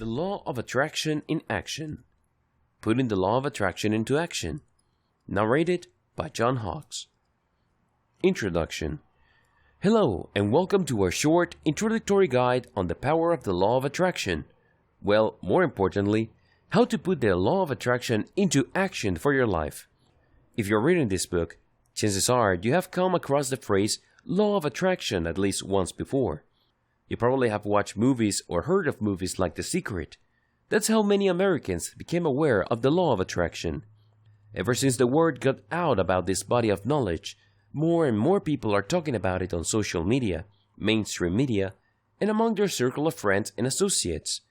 The Law of Attraction in Action. Putting the Law of Attraction into Action. Narrated by John Hawkes. Introduction. Hello, and welcome to our short introductory guide on the power of the Law of Attraction. Well, more importantly, how to put the Law of Attraction into action for your life. If you're reading this book, chances are you have come across the phrase Law of Attraction at least once before. You probably have watched movies or heard of movies like The Secret. That's how many Americans became aware of the Law of Attraction. Ever since the word got out about this body of knowledge, more and more people are talking about it on social media, mainstream media, and among their circle of friends and associates.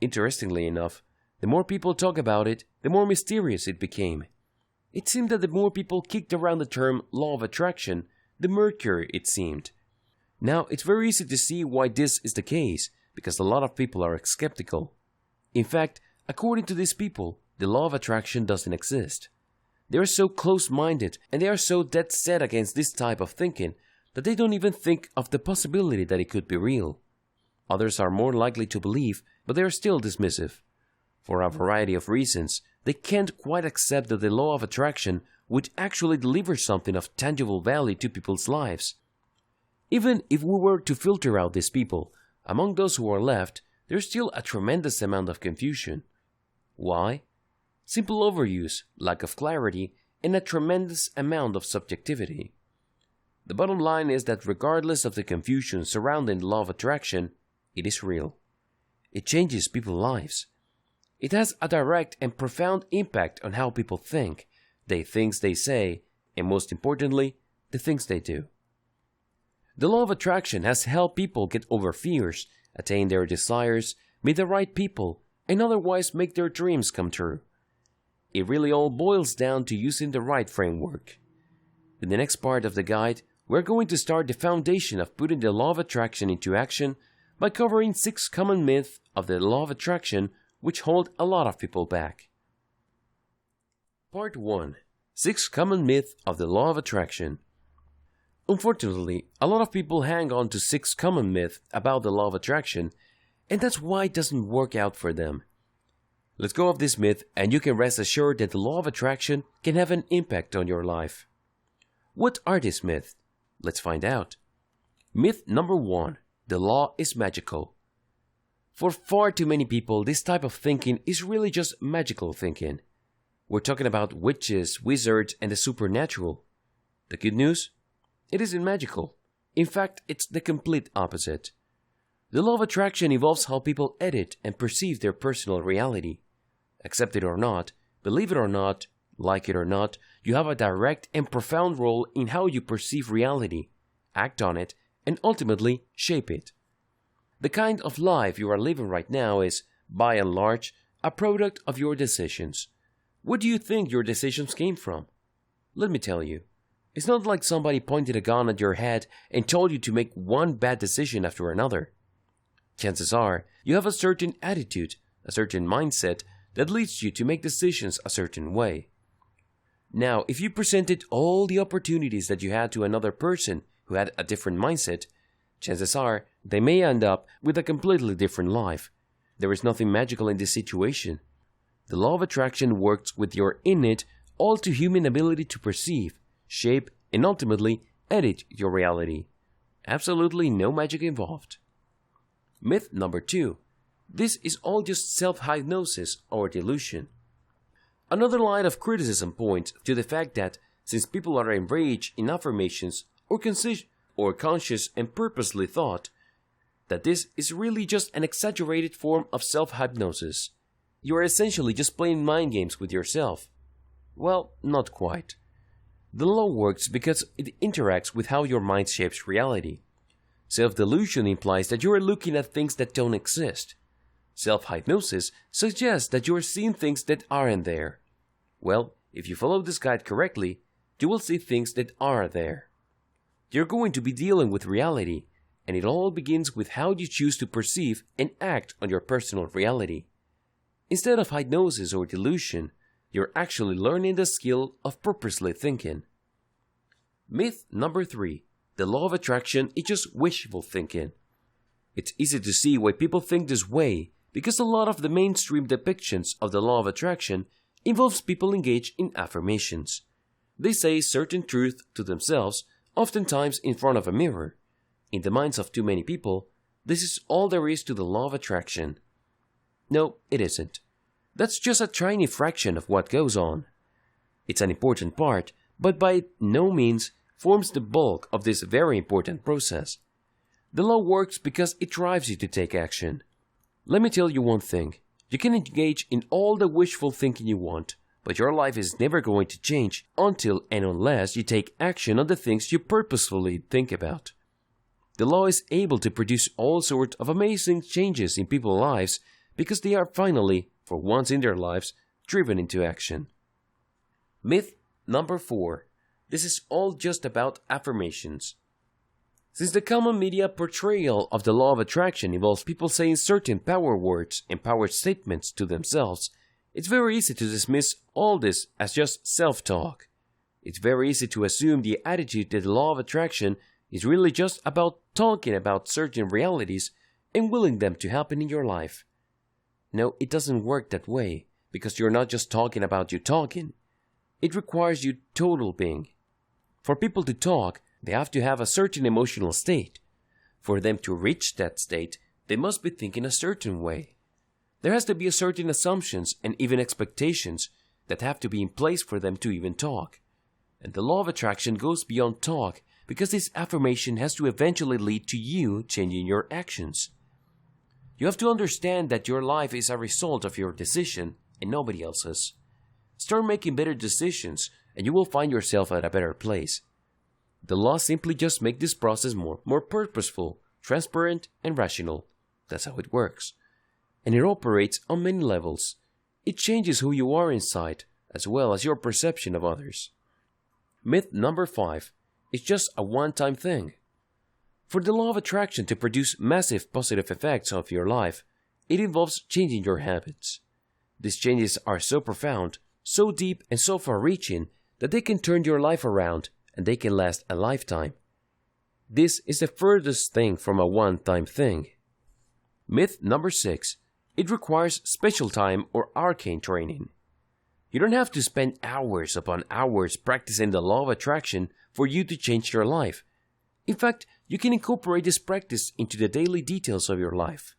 Interestingly enough, the more people talk about it, the more mysterious it became. It seemed that the more people kicked around the term Law of Attraction, the murkier it seemed. Now, it's very easy to see why this is the case, because a lot of people are skeptical. In fact, according to these people, the Law of Attraction doesn't exist. They are so close-minded and they are so dead set against this type of thinking that they don't even think of the possibility that it could be real. Others are more likely to believe, but they are still dismissive. For a variety of reasons, they can't quite accept that the Law of Attraction would actually deliver something of tangible value to people's lives. Even if we were to filter out these people, among those who are left, there's still a tremendous amount of confusion. Why? Simple overuse, lack of clarity, and a tremendous amount of subjectivity. The bottom line is that regardless of the confusion surrounding the Law of Attraction, it is real. It changes people's lives. It has a direct and profound impact on how people think, the things they say, and most importantly, the things they do. The Law of Attraction has helped people get over fears, attain their desires, meet the right people, and otherwise make their dreams come true. It really all boils down to using the right framework. In the next part of the guide, we're going to start the foundation of putting the Law of Attraction into action by covering 6 common myths of the Law of Attraction which hold a lot of people back. Part 1. 6 common myths of the Law of Attraction. Unfortunately, a lot of people hang on to 6 common myths about the Law of Attraction, and that's why it doesn't work out for them. Let's go off this myth, and you can rest assured that the Law of Attraction can have an impact on your life. What are these myths? Let's find out. Myth number 1. The law is magical. For far too many people, this type of thinking is really just magical thinking. We're talking about witches, wizards, and the supernatural. The good news? It isn't magical. In fact, it's the complete opposite. The Law of Attraction involves how people edit and perceive their personal reality. Accept it or not, believe it or not, like it or not, you have a direct and profound role in how you perceive reality, act on it, and ultimately shape it. The kind of life you are living right now is, by and large, a product of your decisions. Where do you think your decisions came from? Let me tell you. It's not like somebody pointed a gun at your head and told you to make one bad decision after another. Chances are, you have a certain attitude, a certain mindset that leads you to make decisions a certain way. Now, if you presented all the opportunities that you had to another person who had a different mindset, chances are they may end up with a completely different life. There is nothing magical in this situation. The Law of Attraction works with your innate, all-too-human ability to perceive, shape, and ultimately edit your reality. Absolutely no magic involved. Myth number 2. This is all just self-hypnosis or delusion. Another line of criticism points to the fact that since people are enraged in affirmations or conscious and purposely thought, that this is really just an exaggerated form of self-hypnosis. You are essentially just playing mind games with yourself. Well, not quite. The law works because it interacts with how your mind shapes reality. Self-delusion implies that you are looking at things that don't exist. Self-hypnosis suggests that you are seeing things that aren't there. Well, if you follow this guide correctly, you will see things that are there. You're going to be dealing with reality, and it all begins with how you choose to perceive and act on your personal reality. Instead of hypnosis or delusion, you're actually learning the skill of purposely thinking. Myth number 3. The Law of Attraction is just wishful thinking. It's easy to see why people think this way because a lot of the mainstream depictions of the law of attraction involves people engaged in affirmations. They say certain truth to themselves, oftentimes in front of a mirror. In the minds of too many people, this is all there is to the law of attraction. No, it isn't. That's just a tiny fraction of what goes on. It's an important part, but by no means forms the bulk of this very important process. The law works because it drives you to take action. Let me tell you one thing. You can engage in all the wishful thinking you want, but your life is never going to change until and unless you take action on the things you purposefully think about. The law is able to produce all sorts of amazing changes in people's lives because they are finally, for once in their lives, driven into action. Myth number 4. This is all just about affirmations. Since the common media portrayal of the law of attraction involves people saying certain power words and power statements to themselves, it's very easy to dismiss all this as just self-talk. It's very easy to assume the attitude that the law of attraction is really just about talking about certain realities and willing them to happen in your life. No, it doesn't work that way, because you're not just talking about you talking. It requires you total being. For people to talk, they have to have a certain emotional state. For them to reach that state, they must be thinking a certain way. There has to be a certain assumptions and even expectations that have to be in place for them to even talk. And the law of attraction goes beyond talk because this affirmation has to eventually lead to you changing your actions. You have to understand that your life is a result of your decision and nobody else's. Start making better decisions and you will find yourself at a better place. The law simply just makes this process more purposeful, transparent, and rational. That's how it works. And it operates on many levels. It changes who you are inside, as well as your perception of others. Myth number 5. It's just a one-time thing. For the law of attraction to produce massive positive effects of your life, it involves changing your habits. These changes are so profound, so deep, and so far-reaching that they can turn your life around and they can last a lifetime. This is the furthest thing from a one-time thing. Myth number 6. It requires special time or arcane training. You don't have to spend hours upon hours practicing the law of attraction for you to change your life. In fact, you can incorporate this practice into the daily details of your life.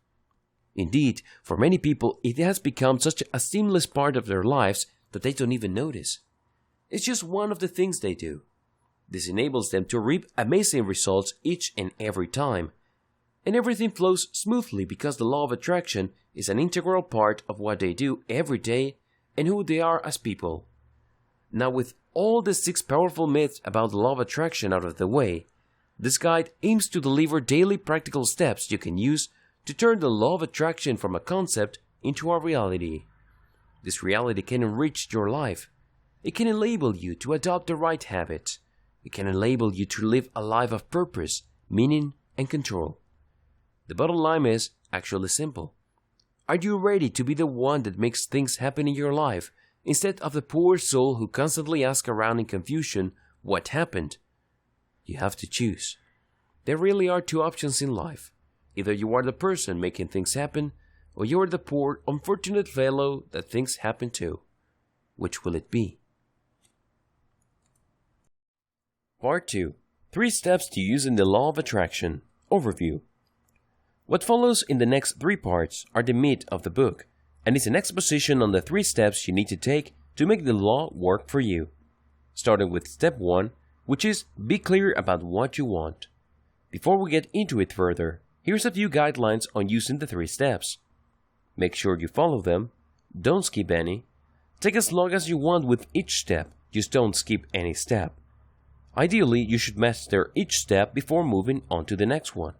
Indeed, for many people, it has become such a seamless part of their lives that they don't even notice. It's just one of the things they do. This enables them to reap amazing results each and every time. And everything flows smoothly because the law of attraction is an integral part of what they do every day and who they are as people. Now, with all the 6 powerful myths about the law of attraction out of the way, this guide aims to deliver daily practical steps you can use to turn the law of attraction from a concept into a reality. This reality can enrich your life. It can enable you to adopt the right habits. It can enable you to live a life of purpose, meaning, and control. The bottom line is actually simple. Are you ready to be the one that makes things happen in your life, instead of the poor soul who constantly asks around in confusion what happened? You have to choose. There really are 2 options in life. Either you are the person making things happen, or you are the poor, unfortunate fellow that things happen to. Which will it be? Part 2. 3 steps to using the law of attraction. Overview. What follows in the next 3 parts are the meat of the book, and it's an exposition on the 3 steps you need to take to make the law work for you. Starting with step 1, which is be clear about what you want. Before we get into it further, here's a few guidelines on using the 3 steps. Make sure you follow them. Don't skip any. Take as long as you want with each step, just don't skip any step. Ideally, you should master each step before moving on to the next one.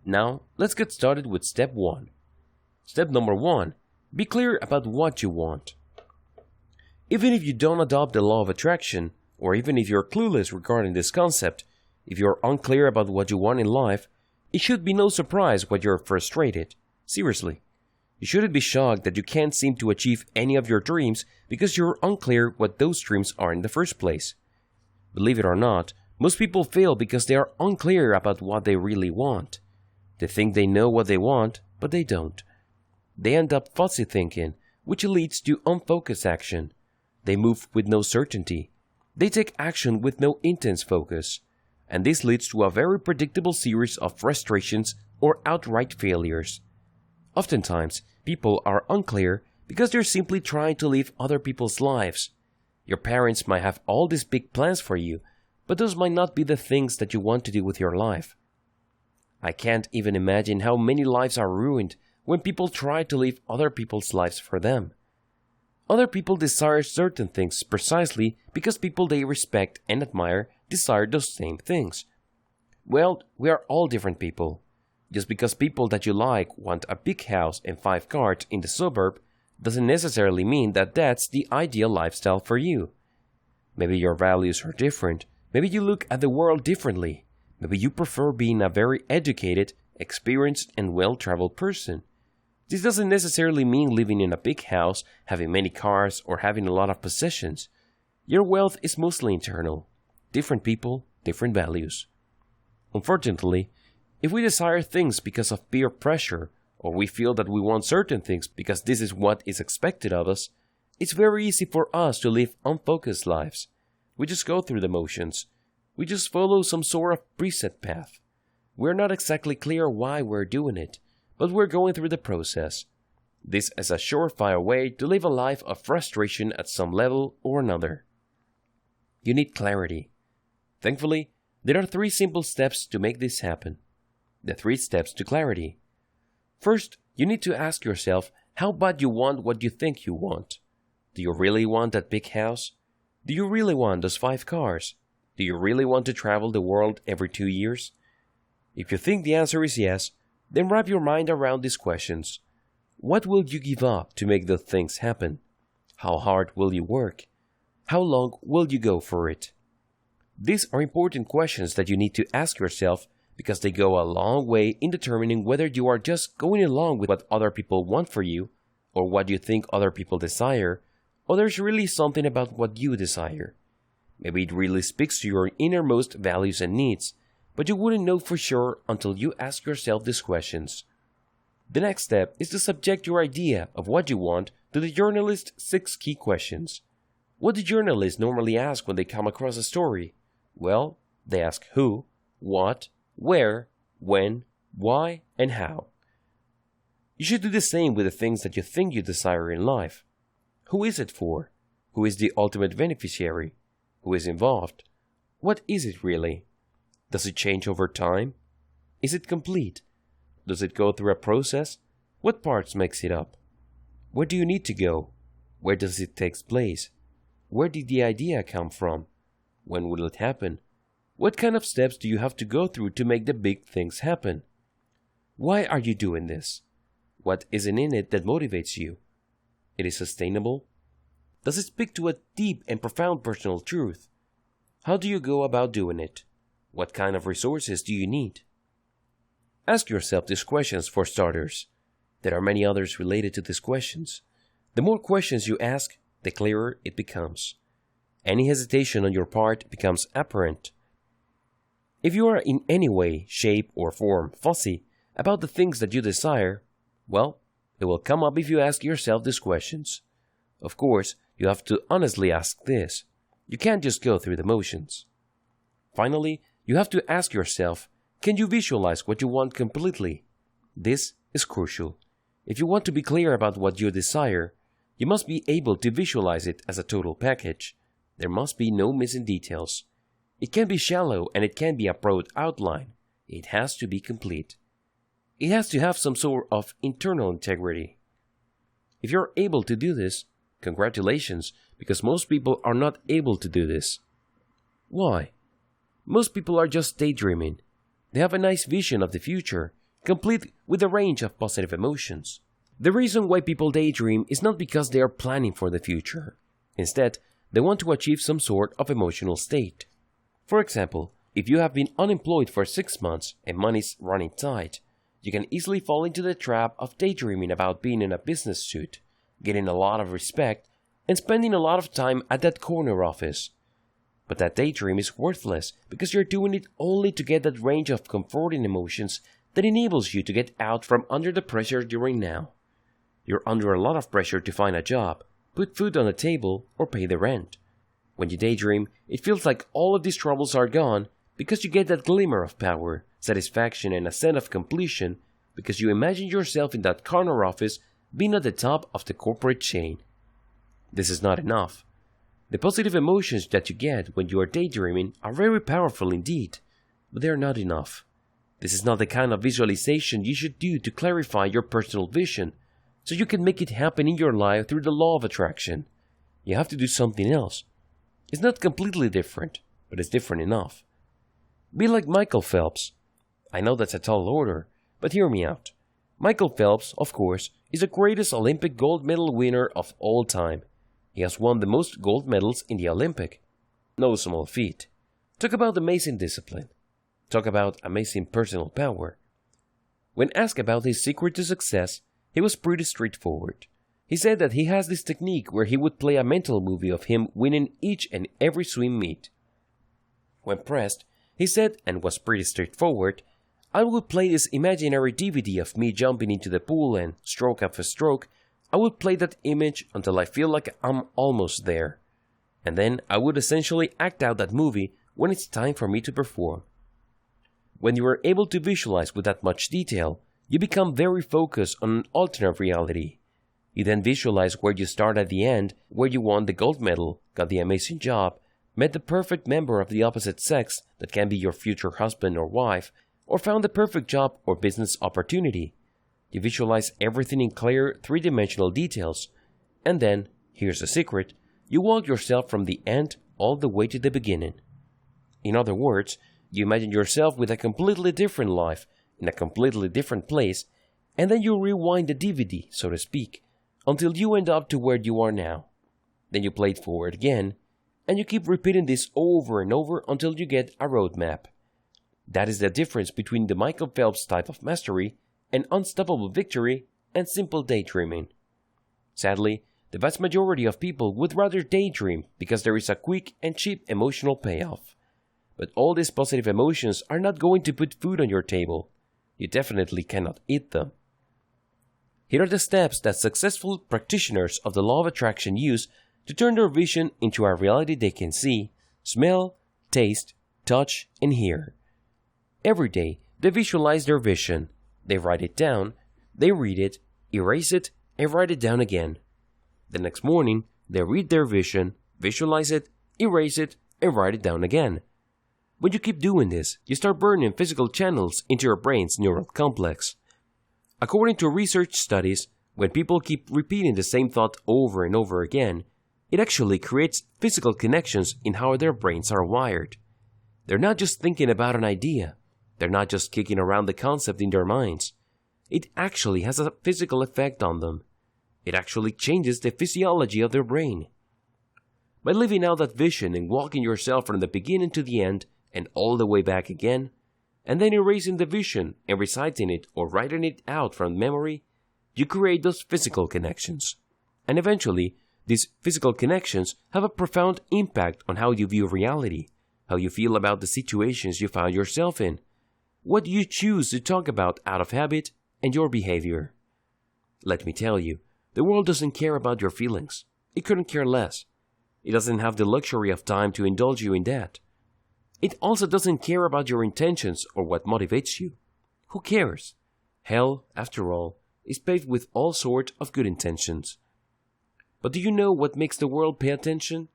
Now, let's get started with step 1. Step number 1. Be clear about what you want. Even if you don't adopt the law of attraction, or even if you're clueless regarding this concept, if you're unclear about what you want in life, it should be no surprise why you're frustrated. Seriously. You shouldn't be shocked that you can't seem to achieve any of your dreams because you're unclear what those dreams are in the first place. Believe it or not, most people fail because they are unclear about what they really want. They think they know what they want, but they don't. They end up fuzzy thinking, which leads to unfocused action. They move with no certainty. They take action with no intense focus. And this leads to a very predictable series of frustrations or outright failures. Oftentimes, people are unclear because they're simply trying to live other people's lives. Your parents might have all these big plans for you, but those might not be the things that you want to do with your life. I can't even imagine how many lives are ruined when people try to live other people's lives for them. Other people desire certain things precisely because people they respect and admire desire those same things. Well, we are all different people. Just because people that you like want a big house and 5 cars in the suburb doesn't necessarily mean that that's the ideal lifestyle for you. Maybe your values are different. Maybe you look at the world differently. Maybe you prefer being a very educated, experienced, and well-traveled person. This doesn't necessarily mean living in a big house, having many cars, or having a lot of possessions. Your wealth is mostly internal. Different people, different values. Unfortunately, if we desire things because of peer pressure, or we feel that we want certain things because this is what is expected of us, it's very easy for us to live unfocused lives. We just go through the motions. We just follow some sort of preset path. We're not exactly clear why we're doing it, but we're going through the process. This is a surefire way to live a life of frustration at some level or another. You need clarity. Thankfully, there are 3 simple steps to make this happen. The 3 steps to clarity. First, you need to ask yourself how bad you want what you think you want. Do you really want that big house? Do you really want those 5 cars? Do you really want to travel the world every 2 years? If you think the answer is yes, then wrap your mind around these questions. What will you give up to make those things happen? How hard will you work? How long will you go for it? These are important questions that you need to ask yourself because they go a long way in determining whether you are just going along with what other people want for you or what you think other people desire, or there's really something about what you desire. Maybe it really speaks to your innermost values and needs, but you wouldn't know for sure until you ask yourself these questions. The next step is to subject your idea of what you want to the journalist's 6 key questions. What do journalists normally ask when they come across a story? Well, they ask who, what, where, when, why, and how. You should do the same with the things that you think you desire in life. Who is it for? Who is the ultimate beneficiary? Who is involved? What is it really? Does it change over time? Is it complete? Does it go through a process? What parts makes it up? Where do you need to go? Where does it take place? Where did the idea come from? When will it happen? What kind of steps do you have to go through to make the big things happen? Why are you doing this? What isn't in it that motivates you? It is sustainable? Does it speak to a deep and profound personal truth? How do you go about doing it? What kind of resources do you need? Ask yourself these questions for starters. There are many others related to these questions. The more questions you ask, the clearer it becomes. Any hesitation on your part becomes apparent. If you are in any way, shape, or form fussy about the things that you desire, well, it will come up if you ask yourself these questions. Of course, you have to honestly ask this. You can't just go through the motions. Finally, you have to ask yourself, can you visualize what you want completely? This is crucial. If you want to be clear about what you desire, you must be able to visualize it as a total package. There must be no missing details. It can be shallow and it can be a broad outline. It has to be complete. It has to have some sort of internal integrity. If you're able to do this, congratulations, because most people are not able to do this. Why? Most people are just daydreaming. They have a nice vision of the future, complete with a range of positive emotions. The reason why people daydream is not because they are planning for the future. Instead, they want to achieve some sort of emotional state. For example, if you have been unemployed for 6 months and money's running tight, you can easily fall into the trap of daydreaming about being in a business suit, getting a lot of respect, and spending a lot of time at that corner office. But that daydream is worthless because you're doing it only to get that range of comforting emotions that enables you to get out from under the pressure during now. You're under a lot of pressure to find a job, put food on the table, or pay the rent. When you daydream, it feels like all of these troubles are gone because you get that glimmer of power, satisfaction, and a sense of completion because you imagine yourself in that corner office being at the top of the corporate chain. This is not enough. The positive emotions that you get when you are daydreaming are very powerful indeed, but they are not enough. This is not the kind of visualization you should do to clarify your personal vision, so you can make it happen in your life through the law of attraction. You have to do something else. It's not completely different, but it's different enough. Be like Michael Phelps. I know that's a tall order, but hear me out. Michael Phelps, of course, is the greatest Olympic gold medal winner of all time. He has won the most gold medals in the Olympic. No small feat. Talk about amazing discipline. Talk about amazing personal power. When asked about his secret to success, he was pretty straightforward. He said that he has this technique where he would play a mental movie of him winning each and every swim meet. When pressed, he said, and was pretty straightforward, I would play this imaginary DVD of me jumping into the pool and, stroke after stroke, I would play that image until I feel like I'm almost there. And then I would essentially act out that movie when it's time for me to perform. When you are able to visualize with that much detail, you become very focused on an alternate reality. You then visualize where you start at the end, where you won the gold medal, got the amazing job, met the perfect member of the opposite sex that can be your future husband or wife, or found the perfect job or business opportunity. You visualize everything in clear, three-dimensional details. And then, here's the secret, you walk yourself from the end all the way to the beginning. In other words, you imagine yourself with a completely different life, in a completely different place, and then you rewind the DVD, so to speak, until you end up to where you are now. Then you play it forward again, and you keep repeating this over and over until you get a roadmap. That is the difference between the Michael Phelps type of mastery and unstoppable victory and simple daydreaming. Sadly, the vast majority of people would rather daydream because there is a quick and cheap emotional payoff. But all these positive emotions are not going to put food on your table. You definitely cannot eat them. Here are the steps that successful practitioners of the law of attraction use to turn their vision into a reality they can see, smell, taste, touch, and hear. Every day, they visualize their vision. They write it down, they read it, erase it, and write it down again. The next morning, they read their vision, visualize it, erase it, and write it down again. When you keep doing this, you start burning physical channels into your brain's neural complex. According to research studies, when people keep repeating the same thought over and over again, it actually creates physical connections in how their brains are wired. They're not just thinking about an idea. They're not just kicking around the concept in their minds. It actually has a physical effect on them. It actually changes the physiology of their brain. By living out that vision and walking yourself from the beginning to the end and all the way back again, and then erasing the vision and reciting it or writing it out from memory, you create those physical connections. And eventually, these physical connections have a profound impact on how you view reality, how you feel about the situations you found yourself in, what you choose to talk about out of habit, and your behavior. Let me tell you, the world doesn't care about your feelings. It couldn't care less. It doesn't have the luxury of time to indulge you in that. It also doesn't care about your intentions or what motivates you. Who cares? Hell, after all, is paved with all sorts of good intentions. But do you know what makes the world pay attention?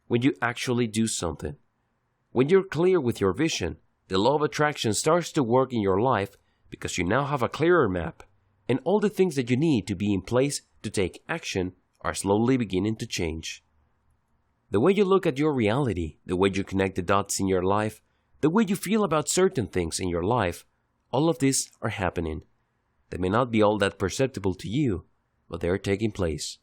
When you actually do something. When you're clear with your vision, the law of attraction starts to work in your life because you now have a clearer map, and all the things that you need to be in place to take action are slowly beginning to change. The way you look at your reality, the way you connect the dots in your life, the way you feel about certain things in your life, all of these are happening. They may not be all that perceptible to you, but they are taking place.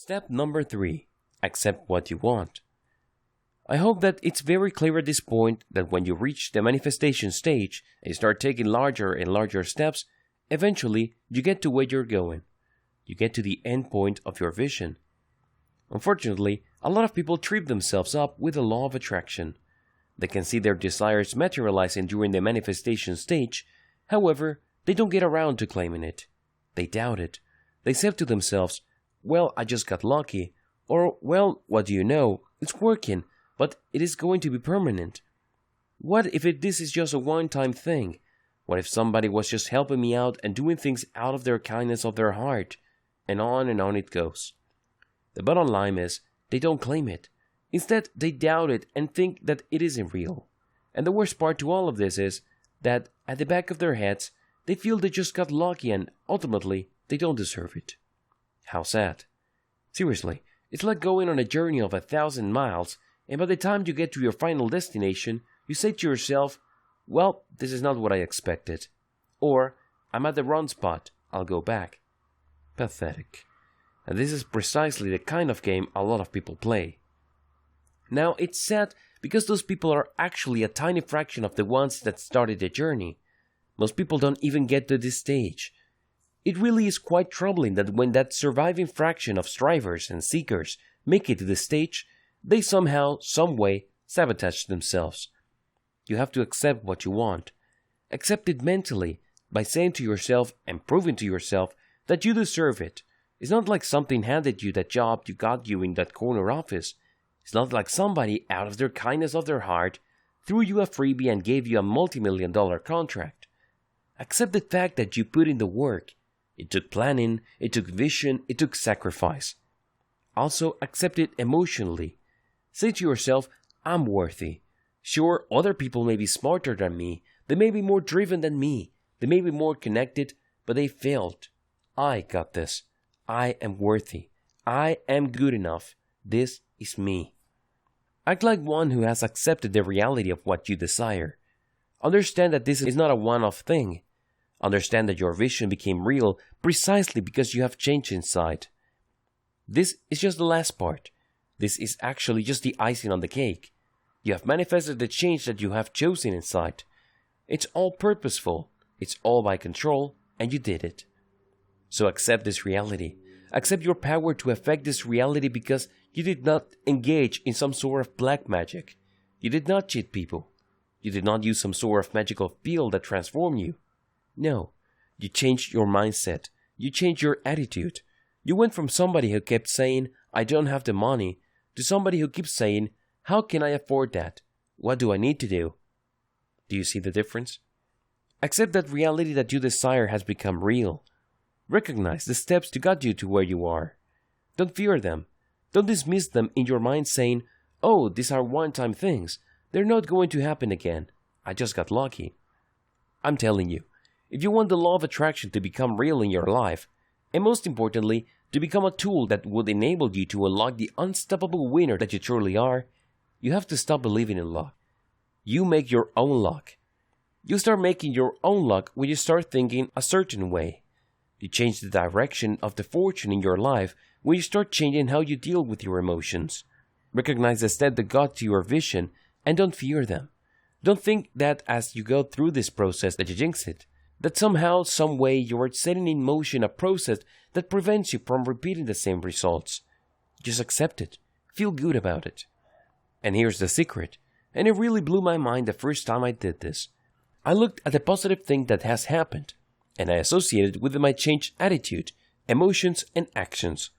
Step number 3. Accept what you want. I hope that it's very clear at this point that when you reach the manifestation stage and you start taking larger and larger steps, eventually you get to where you're going. You get to the end point of your vision. Unfortunately, a lot of people trip themselves up with the law of attraction. They can see their desires materializing during the manifestation stage, however, they don't get around to claiming it. They doubt it. They say to themselves, well, I just got lucky, or, well, what do you know, it's working, but it is going to be permanent. What if this is just a one-time thing? What if somebody was just helping me out and doing things out of their kindness of their heart? And on it goes. The bottom line is, they don't claim it. Instead, they doubt it and think that it isn't real. And the worst part to all of this is that at the back of their heads, they feel they just got lucky and ultimately, they don't deserve it. How sad. Seriously, it's like going on a journey of 1,000 miles, and by the time you get to your final destination, you say to yourself, well, this is not what I expected. Or, I'm at the wrong spot, I'll go back. Pathetic. And this is precisely the kind of game a lot of people play. Now, it's sad because those people are actually a tiny fraction of the ones that started the journey. Most people don't even get to this stage. It really is quite troubling that when that surviving fraction of strivers and seekers make it to this stage, they somehow, some way, sabotage themselves. You have to accept what you want. Accept it mentally by saying to yourself and proving to yourself that you deserve it. It's not like something handed you that job you got you in that corner office. It's not like somebody, out of their kindness of their heart, threw you a freebie and gave you a multi-million-dollar contract. Accept the fact that you put in the work. It took planning, it took vision, it took sacrifice. Also, accept it emotionally. Say to yourself, I'm worthy. Sure, other people may be smarter than me, they may be more driven than me, they may be more connected, but they failed. I got this. I am worthy. I am good enough. This is me. Act like one who has accepted the reality of what you desire. Understand that this is not a one-off thing. Understand that your vision became real precisely because you have changed inside. This is just the last part. This is actually just the icing on the cake. You have manifested the change that you have chosen inside. It's all purposeful. It's all by control, and you did it. So accept this reality. Accept your power to affect this reality because you did not engage in some sort of black magic. You did not cheat people. You did not use some sort of magical pill that transformed you. No, you changed your mindset. You changed your attitude. You went from somebody who kept saying, I don't have the money, to somebody who keeps saying, how can I afford that? What do I need to do? Do you see the difference? Accept that reality that you desire has become real. Recognize the steps to get you to where you are. Don't fear them. Don't dismiss them in your mind saying, oh, these are one-time things. They're not going to happen again. I just got lucky. I'm telling you, if you want the law of attraction to become real in your life, and most importantly, to become a tool that would enable you to unlock the unstoppable winner that you truly are, you have to stop believing in luck. You make your own luck. You start making your own luck when you start thinking a certain way. You change the direction of the fortune in your life when you start changing how you deal with your emotions. Recognize the step that got to your vision and don't fear them. Don't think that as you go through this process that you jinx it, that somehow, some way you are setting in motion a process that prevents you from repeating the same results. Just accept it. Feel good about it. And here's the secret, and it really blew my mind the first time I did this. I looked at the positive thing that has happened, and I associated with my changed attitude, emotions, and actions.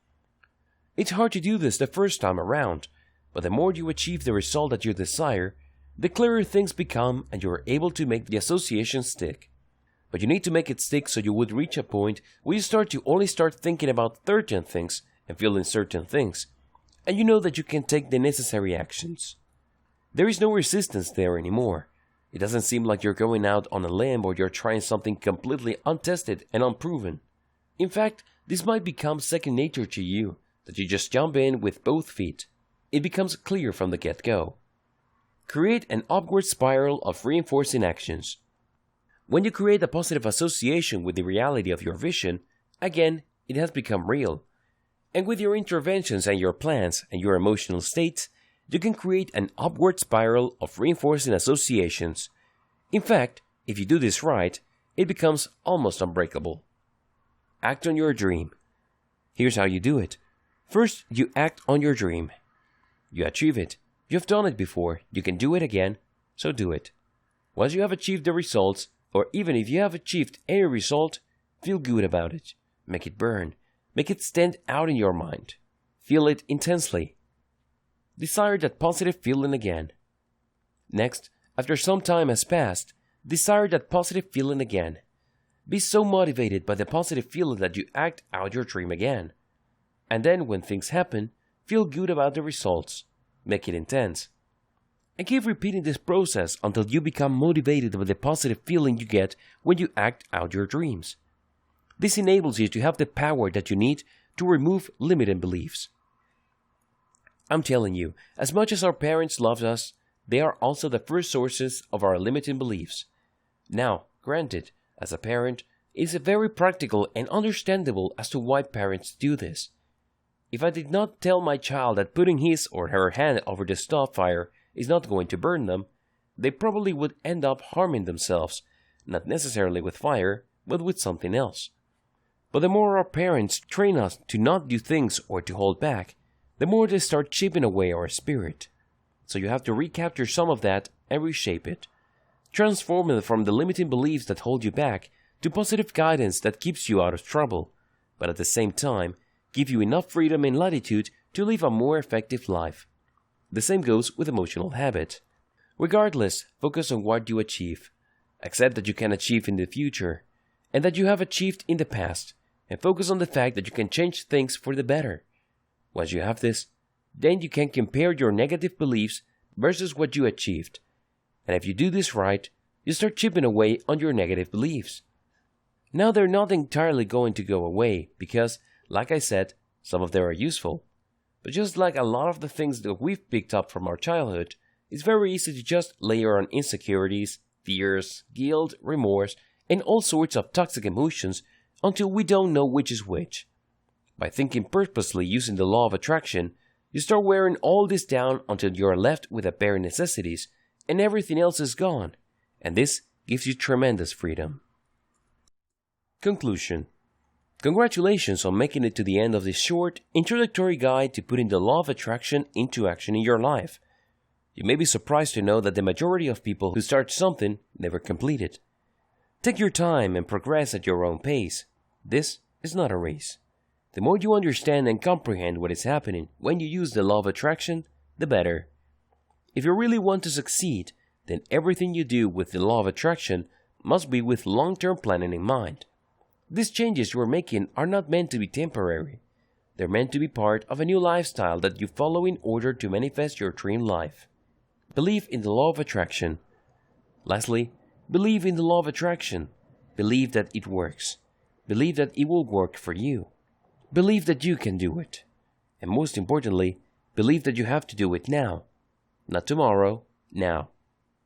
It's hard to do this the first time around, but the more you achieve the result that you desire, the clearer things become and you are able to make the association stick. But you need to make it stick so you would reach a point where you start to only start thinking about certain things and feeling certain things, and you know that you can take the necessary actions. There is no resistance there anymore. It doesn't seem like you're going out on a limb or you're trying something completely untested and unproven. In fact, this might become second nature to you, that you just jump in with both feet. It becomes clear from the get-go. Create an upward spiral of reinforcing actions. When you create a positive association with the reality of your vision, again, it has become real. And with your interventions and your plans and your emotional states, you can create an upward spiral of reinforcing associations. In fact, if you do this right, it becomes almost unbreakable. Act on your dream. Here's how you do it. First, you act on your dream. You achieve it. You've done it before. You can do it again, so do it. Once you have achieved the results, or even if you have achieved any result, feel good about it. Make it burn. Make it stand out in your mind. Feel it intensely. Desire that positive feeling again. Next, after some time has passed, desire that positive feeling again. Be so motivated by the positive feeling that you act out your dream again. And then when things happen, feel good about the results. Make it intense. And keep repeating this process until you become motivated by the positive feeling you get when you act out your dreams. This enables you to have the power that you need to remove limiting beliefs. I'm telling you, as much as our parents loved us, they are also the first sources of our limiting beliefs. Now, granted, as a parent, it is very practical and understandable as to why parents do this. If I did not tell my child that putting his or her hand over the stove fire is not going to burn them, they probably would end up harming themselves, not necessarily with fire, but with something else. But the more our parents train us to not do things or to hold back, the more they start chipping away our spirit. So you have to recapture some of that and reshape it. Transform it from the limiting beliefs that hold you back to positive guidance that keeps you out of trouble, but at the same time, give you enough freedom and latitude to live a more effective life. The same goes with emotional habit. Regardless, focus on what you achieve. Accept that you can achieve in the future, and that you have achieved in the past, and focus on the fact that you can change things for the better. Once you have this, then you can compare your negative beliefs versus what you achieved. And if you do this right, you start chipping away on your negative beliefs. Now they're not entirely going to go away because, like I said, some of them are useful. But just like a lot of the things that we've picked up from our childhood, it's very easy to just layer on insecurities, fears, guilt, remorse, and all sorts of toxic emotions until we don't know which is which. By thinking purposely using the law of attraction, you start wearing all this down until you are left with the bare necessities and everything else is gone, and this gives you tremendous freedom. Conclusion. Congratulations on making it to the end of this short, introductory guide to putting the law of attraction into action in your life. You may be surprised to know that the majority of people who start something never complete it. Take your time and progress at your own pace. This is not a race. The more you understand and comprehend what is happening when you use the law of attraction, the better. If you really want to succeed, then everything you do with the law of attraction must be with long-term planning in mind. These changes you are making are not meant to be temporary. They're meant to be part of a new lifestyle that you follow in order to manifest your dream life. Believe in the law of attraction. Lastly, believe in the law of attraction. Believe that it works. Believe that it will work for you. Believe that you can do it. And most importantly, believe that you have to do it now. Not tomorrow, now.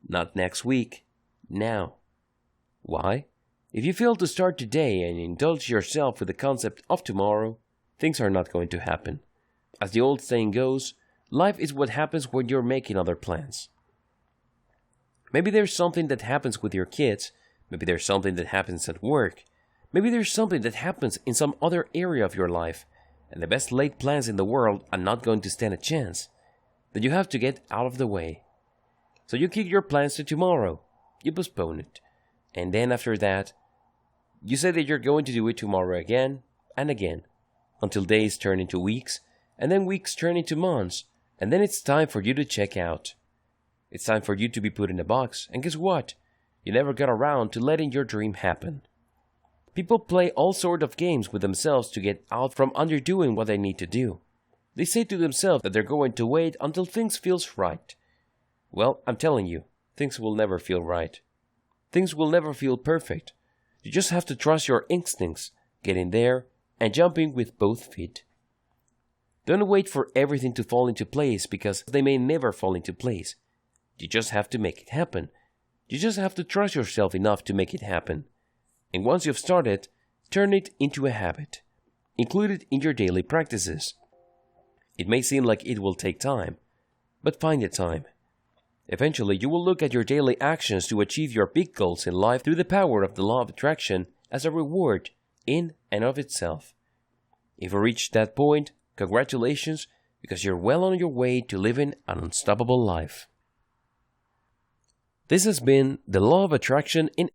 Not next week, now. Why? If you fail to start today and indulge yourself with the concept of tomorrow, things are not going to happen. As the old saying goes, life is what happens when you're making other plans. Maybe there's something that happens with your kids, maybe there's something that happens at work, maybe there's something that happens in some other area of your life, and the best laid plans in the world are not going to stand a chance. Then you have to get out of the way. So you kick your plans to tomorrow, you postpone it, and then after that, you say that you're going to do it tomorrow again and again, until days turn into weeks, and then weeks turn into months, and then it's time for you to check out. It's time for you to be put in a box, and guess what? You never got around to letting your dream happen. People play all sorts of games with themselves to get out from underdoing what they need to do. They say to themselves that they're going to wait until things feels right. Well, I'm telling you, things will never feel right. Things will never feel perfect. You just have to trust your instincts, get in there, and jump in with both feet. Don't wait for everything to fall into place because they may never fall into place. You just have to make it happen. You just have to trust yourself enough to make it happen. And once you've started, turn it into a habit. include it in your daily practices. It may seem like it will take time, but find the time. Eventually, you will look at your daily actions to achieve your big goals in life through the power of the law of attraction as a reward in and of itself. If you reach that point, congratulations, because you're well on your way to living an unstoppable life. This has been The Law of Attraction in